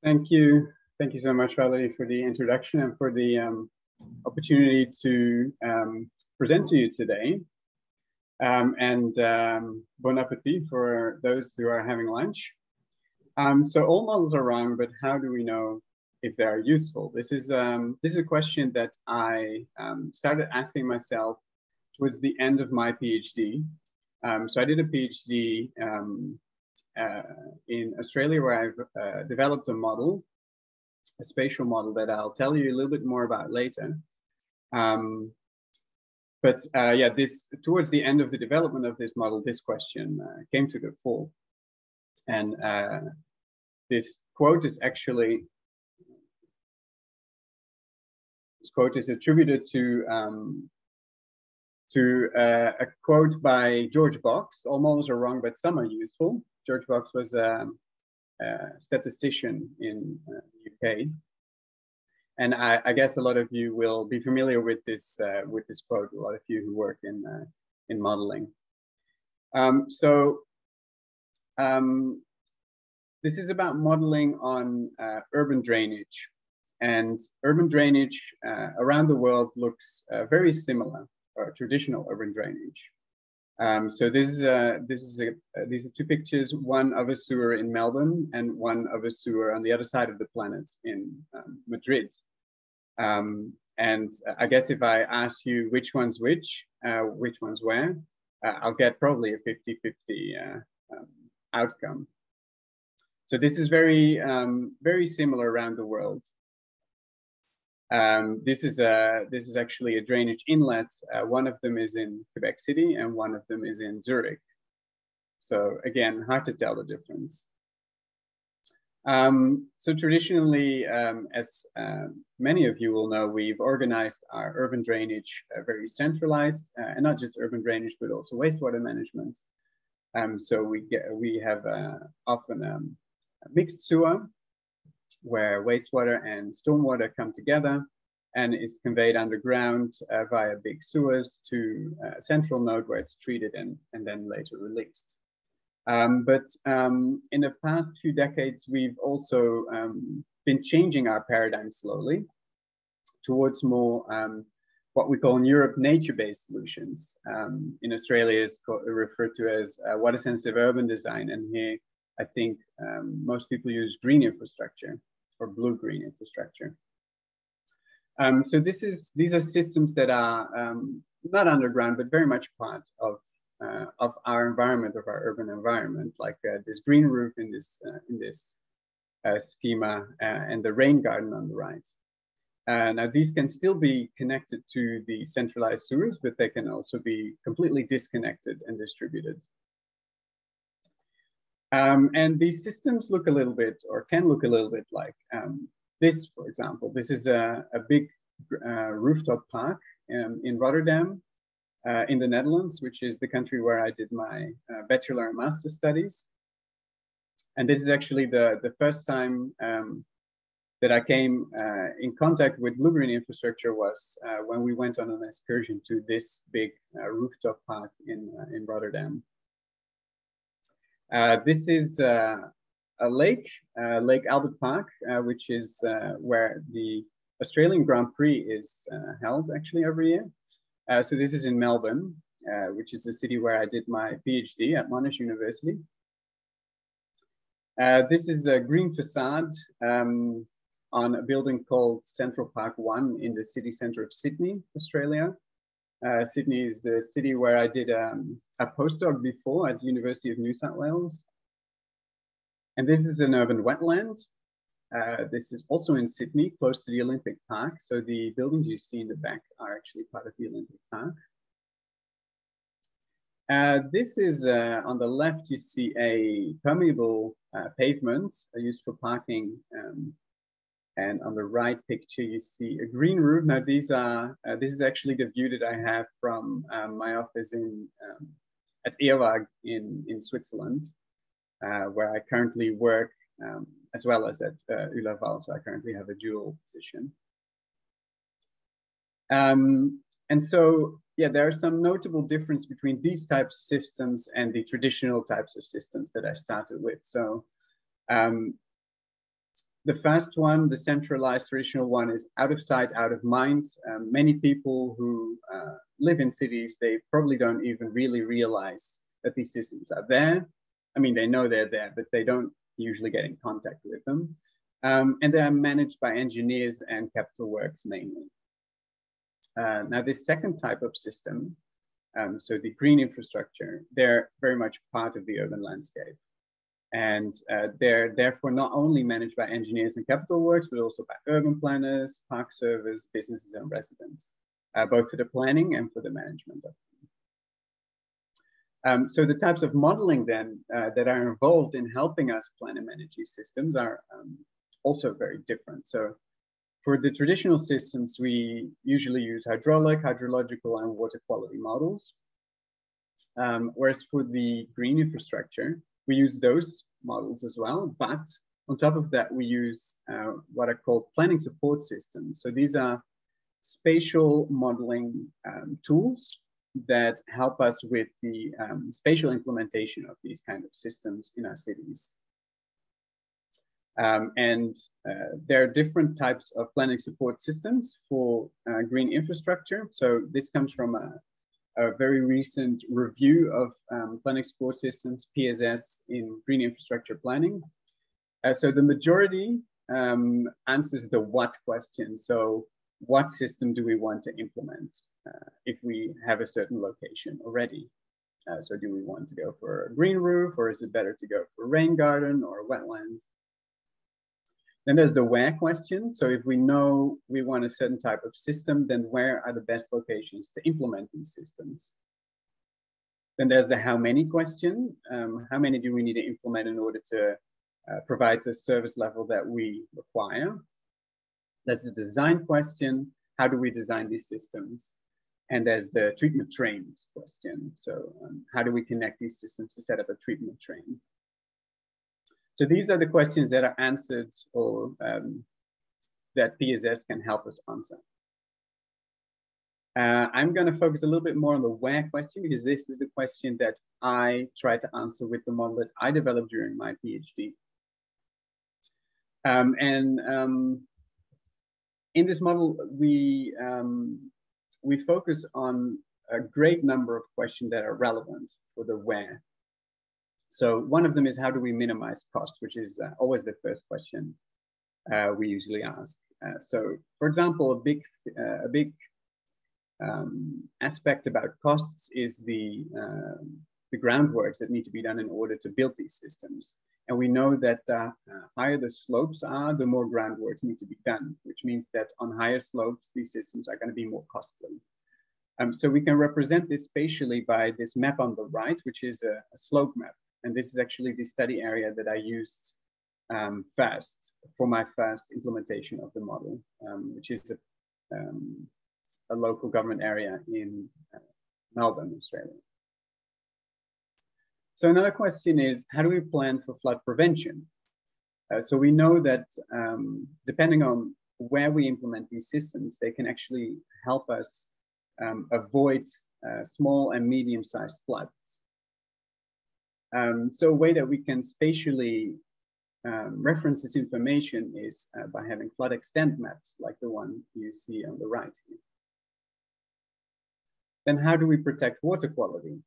Thank you. Thank you so much, Valerie, for the introduction and for the opportunity to present to you today. Bon appetit for those who are having lunch. So all models are wrong, but how do we know if they are useful? This is a question that I started asking myself towards the end of my PhD. So I did a PhD in Australia, where I've developed a model, a spatial model that I'll tell you a little bit more about later. Yeah, towards the end of the development of this model, this question came to the fore. And this quote is actually, attributed to a quote by George Box: "All models are wrong, but some are useful." George Box was a statistician in the UK. And I guess a lot of you will be familiar with this quote, a lot of you who work in modeling. This is about modeling on urban drainage. And urban drainage around the world looks very similar, or traditional urban drainage. So these are two pictures, one of a sewer in Melbourne and one of a sewer on the other side of the planet in Madrid. And I guess if I ask you which one's which one's where, I'll get probably a 50-50 outcome. So this is very, very similar around the world. This is actually a drainage inlet. One of them is in Quebec City and one of them is in Zurich. So again, hard to tell the difference. So traditionally, as many of you will know, we've organized our urban drainage very centralized, and not just urban drainage, but also wastewater management. So we have often a mixed sewer, where wastewater and stormwater come together and is conveyed underground via big sewers to a central node where it's treated and then later released. But in the past few decades, we've also been changing our paradigm slowly towards more what we call in Europe nature-based solutions. In Australia, it's referred to as water-sensitive urban design, and here I think most people use green infrastructure or blue-green infrastructure. So these are systems that are not underground, but very much part of our environment, of our urban environment, like this green roof in this schema and the rain garden on the right. Now these can still be connected to the centralized sewers, but they can also be completely disconnected and distributed. And these systems look a little bit, or can look a little bit like this, for example. This is a big rooftop park in Rotterdam, in the Netherlands, which is the country where I did my bachelor and master studies. And this is actually the first time that I came in contact with blue-green infrastructure was when we went on an excursion to this big rooftop park in Rotterdam. This is a lake, Lake Albert Park, which is where the Australian Grand Prix is held actually every year. So this is in Melbourne, which is the city where I did my PhD at Monash University. This is a green facade on a building called Central Park 1 in the city centre of Sydney, Australia. Sydney is the city where I did a postdoc before at the University of New South Wales. And this is an urban wetland. This is also in Sydney, close to the Olympic Park. So the buildings you see in the back are actually part of the Olympic Park. This is, on the left, you see a permeable pavement used for parking. And on the right picture, you see a green roof. Now, this is actually the view that I have from my office at EOAG in Switzerland, where I currently work, as well as at ULaval. So I currently have a dual position. And so, yeah, there are some notable difference between these types of systems and the traditional types of systems that I started with. So The first one, the centralized traditional one, is out of sight, out of mind. Many people who live in cities, they probably don't even really realize that these systems are there. I mean, they know they're there, but they don't usually get in contact with them. And they are managed by engineers and capital works mainly. Now, this second type of system, so the green infrastructure, they're very much part of the urban landscape. And they're therefore not only managed by engineers and capital works, but also by urban planners, park service, businesses, and residents, both for the planning and for the management of them. So the types of modeling then that are involved in helping us plan and manage these systems are also very different. So for the traditional systems, we usually use hydraulic, hydrological, and water quality models. Whereas for the green infrastructure, we use those models as well, but on top of that, we use what are called planning support systems. So these are spatial modeling tools that help us with the spatial implementation of these kind of systems in our cities. There are different types of planning support systems for green infrastructure. So this comes from a very recent review of planning support systems, PSS, in green infrastructure planning. So the majority answers the what question. So what system do we want to implement if we have a certain location already? So do we want to go for a green roof, or is it better to go for a rain garden or a wetland? Then there's the where question. So if we know we want a certain type of system, then where are the best locations to implement these systems? Then there's the how many question. How many do we need to implement in order to provide the service level that we require? There's the design question. How do we design these systems? And there's the treatment trains question. So how do we connect these systems to set up a treatment train? So these are the questions that are answered, or that PSS can help us answer. I'm going to focus a little bit more on the where question, because this is the question that I tried to answer with the model that I developed during my PhD. In this model, we focus on a great number of questions that are relevant for the where. So one of them is, how do we minimize costs, which is always the first question we usually ask. So for example, a big aspect about costs is the groundworks that need to be done in order to build these systems. And we know that higher the slopes are, the more groundworks need to be done, which means that on higher slopes, these systems are going to be more costly. So we can represent this spatially by this map on the right, which is a slope map. And this is actually the study area that I used first for my first implementation of the model, which is a local government area in Melbourne, Australia. So another question is, how do we plan for flood prevention? So we know that depending on where we implement these systems, they can actually help us avoid small and medium-sized floods. So a way that we can spatially reference this information is by having flood extent maps, like the one you see on the right here. Then how do we protect water quality?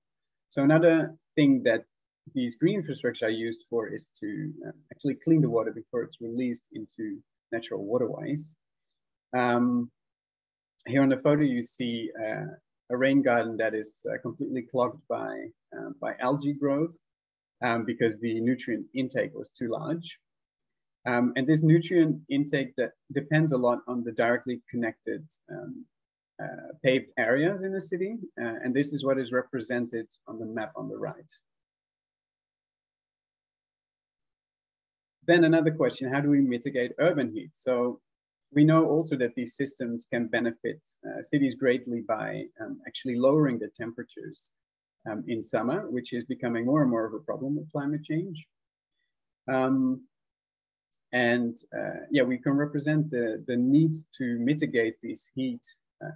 So another thing that these green infrastructure are used for is to actually clean the water before it's released into natural waterways. Here on the photo, you see a rain garden that is completely clogged by algae growth because the nutrient intake was too large. And this nutrient intake that depends a lot on the directly connected paved areas in the city. And this is what is represented on the map on the right. Then another question, how do we mitigate urban heat? So we know also that these systems can benefit cities greatly by actually lowering the temperatures in summer, which is becoming more and more of a problem with climate change. Yeah, we can represent the need to mitigate this heat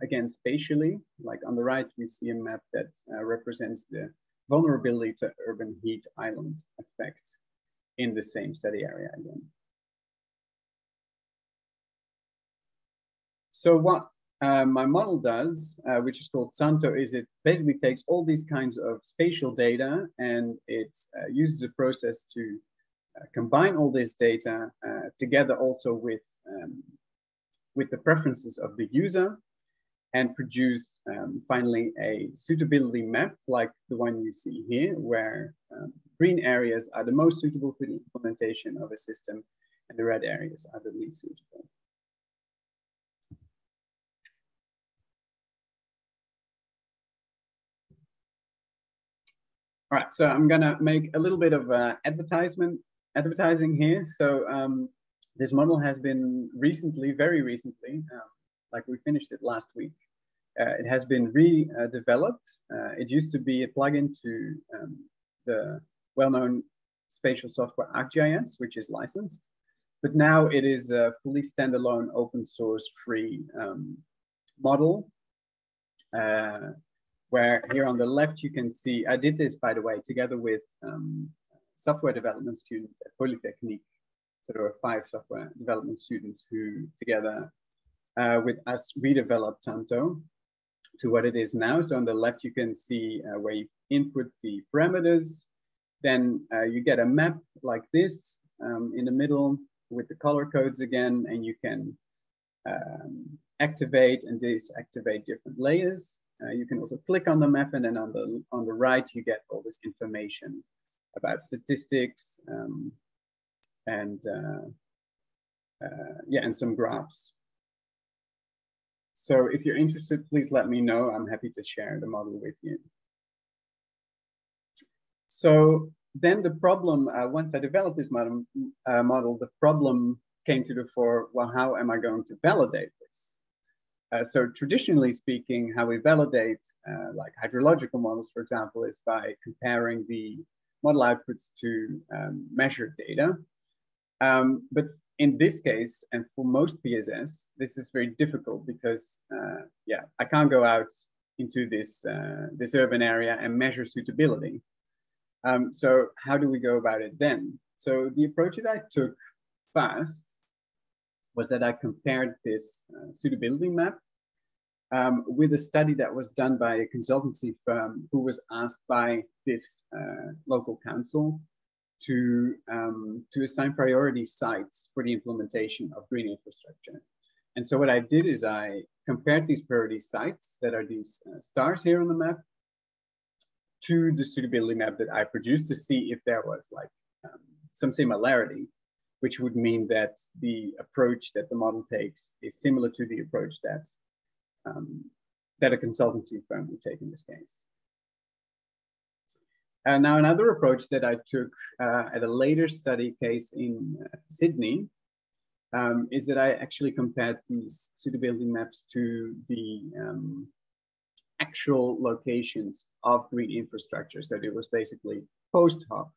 again spatially. Like on the right, we see a map that represents the vulnerability to urban heat island effect in the same study area again. So what my model does, which is called CentrEau, is it basically takes all these kinds of spatial data and it uses a process to combine all this data together also with the preferences of the user and produce finally a suitability map like the one you see here, where green areas are the most suitable for the implementation of a system and the red areas are the least suitable. All right, so I'm gonna make a little bit of advertising here. So this model has been recently, very recently, like we finished it last week. It has been redeveloped. It used to be a plugin to the well-known spatial software ArcGIS, which is licensed. But now it is a fully standalone, open source, free model. Where here on the left you can see, I did this, by the way, together with software development students at Polytechnique. So there were 5 software development students who together with us redeveloped CentrEau to what it is now. So on the left you can see where you input the parameters, then you get a map like this in the middle with the color codes again, and you can activate and deactivate different layers. You can also click on the map, and then on the right you get all this information about statistics and some graphs. So if you're interested, please let me know. I'm happy to share the model with you. So then the problem, once I developed this model, the problem came to the fore. Well, how am I going to validate this? So traditionally speaking, how we validate like hydrological models, for example, is by comparing the model outputs to measured data. But in this case, and for most PSS, this is very difficult because, I can't go out into this urban area and measure suitability. So how do we go about it then? So the approach that I took first was that I compared this suitability map with a study that was done by a consultancy firm who was asked by this local council to assign priority sites for the implementation of green infrastructure. And so what I did is I compared these priority sites that are these stars here on the map to the suitability map that I produced to see if there was like some similarity, which would mean that the approach that the model takes is similar to the approach that a consultancy firm would take in this case. And now another approach that I took at a later study case in Sydney is that I actually compared these suitability maps to the actual locations of green infrastructure. So it was basically post hoc,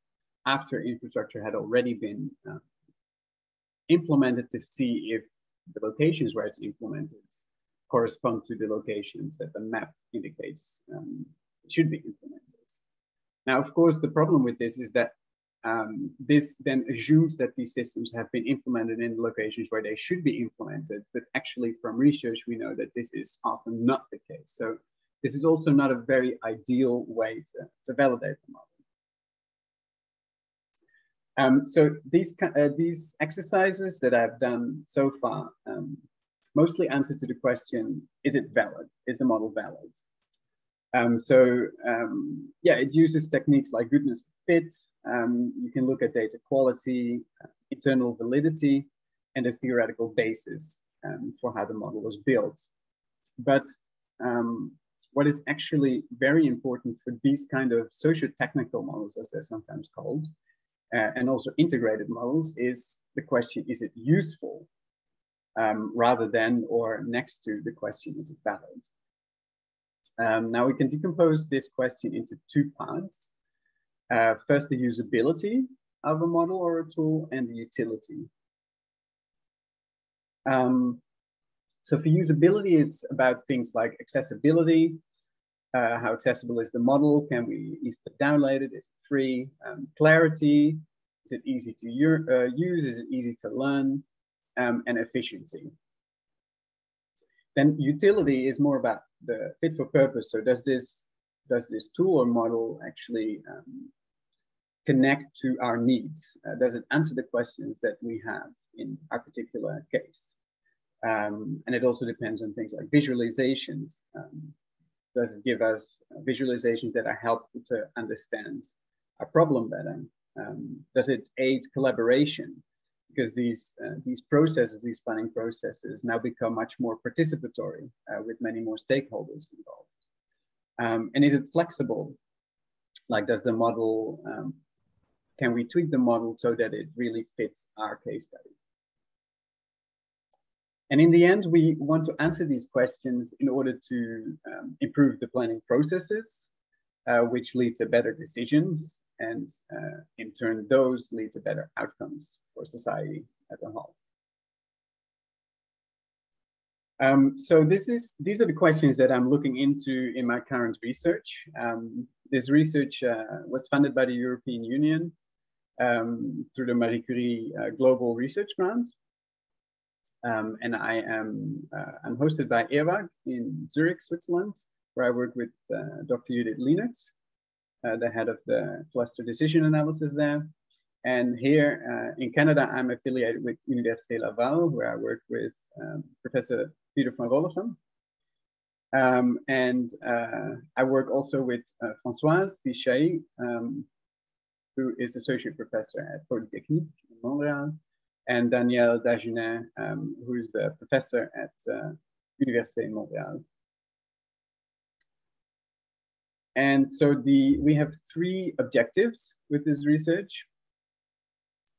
after infrastructure had already been implemented, to see if the locations where it's implemented correspond to the locations that the map indicates should be implemented. Now, of course, the problem with this is that this then assumes that these systems have been implemented in locations where they should be implemented, but actually from research, we know that this is often not the case. So this is also not a very ideal way to validate the model. So these exercises that I've done so far mostly answer to the question, is it valid? Is the model valid? It uses techniques like goodness of fit. You can look at data quality, internal validity, and a theoretical basis for how the model was built. But what is actually very important for these kind of socio-technical models, as they're sometimes called, and also integrated models, is the question, is it useful? Rather than or next to the question, is it valid? Now we can decompose this question into 2 parts. First, the usability of a model or a tool, and the utility. So for usability, it's about things like accessibility. How accessible is the model? Can we easily download it? Is it free? Clarity. Is it easy to use? Is it easy to learn? And efficiency. Then utility is more about the fit for purpose. So does this tool or model actually connect to our needs? Does it answer the questions that we have in our particular case? And it also depends on things like visualizations. Does it give us visualizations that are helpful to understand a problem better? Does it aid collaboration? Because these processes, these planning processes, now become much more participatory with many more stakeholders involved. And is it flexible? Like, does the model, can we tweak the model so that it really fits our case study? And in the end, we want to answer these questions in order to improve the planning processes, which lead to better decisions, and in turn, those lead to better outcomes for society as a whole. So these are the questions that I'm looking into in my current research. This research was funded by the European Union through the Marie Curie Global Research Grant. And I'm hosted by EWAG in Zurich, Switzerland, where I work with Dr. Judith Lienert, the head of the cluster decision analysis there. And here in Canada, I'm affiliated with Université Laval, where I work with Professor Peter van Rollichem. And I work also with Françoise Pichaille, who is associate professor at Polytechnique in Montreal, and Danielle Dagenet, who is a professor at Université in Montreal. And so we have 3 objectives with this research.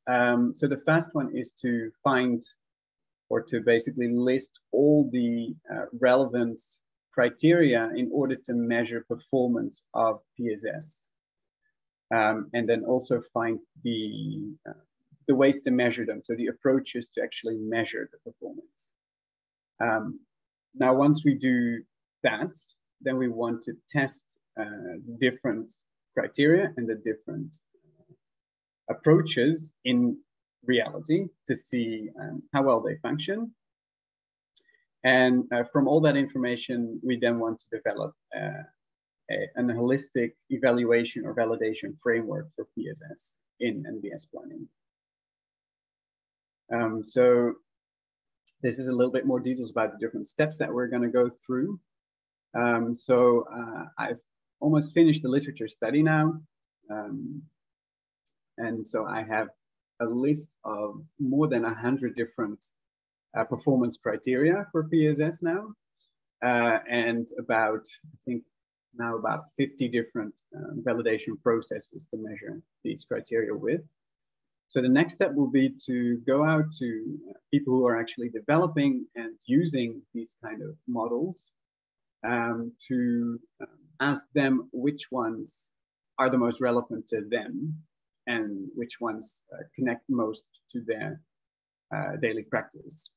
So the first one is to find, or to basically list all the relevant criteria in order to measure performance of PSS. And then also find the ways to measure them, so the approaches to actually measure the performance. Now, once we do that, then we want to test different criteria and the different approaches in reality to see how well they function. And from all that information, we then want to develop an holistic evaluation or validation framework for PSS in NBS planning. So this is a little bit more details about the different steps that we're going to go through. So I've almost finished the literature study now. And so I have a list of more than 100 different performance criteria for PSS now. And about, I think now about 50 different validation processes to measure these criteria with. So the next step will be to go out to people who are actually developing and using these kind of models to ask them which ones are the most relevant to them and which ones connect most to their daily practice.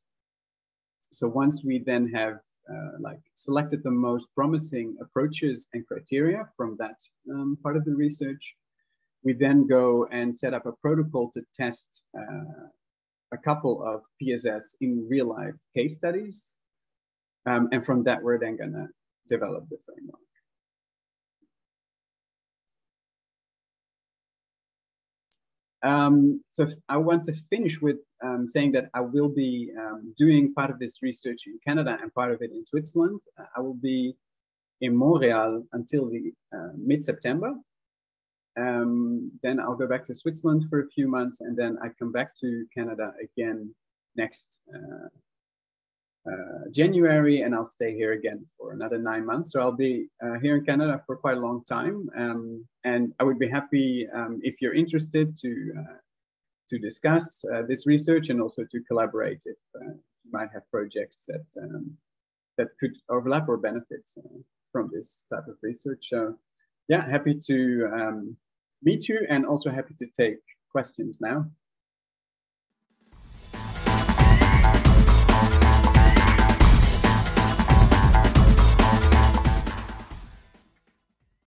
So once we then have selected the most promising approaches and criteria from that part of the research, we then go and set up a protocol to test a couple of PSS in real life case studies. And from that, we're then gonna develop the framework. So I want to finish with saying that I will be doing part of this research in Canada and part of it in Switzerland. I will be in Montreal until the mid-September. Then I'll go back to Switzerland for a few months, and then I come back to Canada again next January, and I'll stay here again for another 9 months. So I'll be here in Canada for quite a long time, and I would be happy if you're interested to discuss this research and also to collaborate if you might have projects that could overlap or benefit from this type of research. So yeah, happy to meet you, and also happy to take questions now.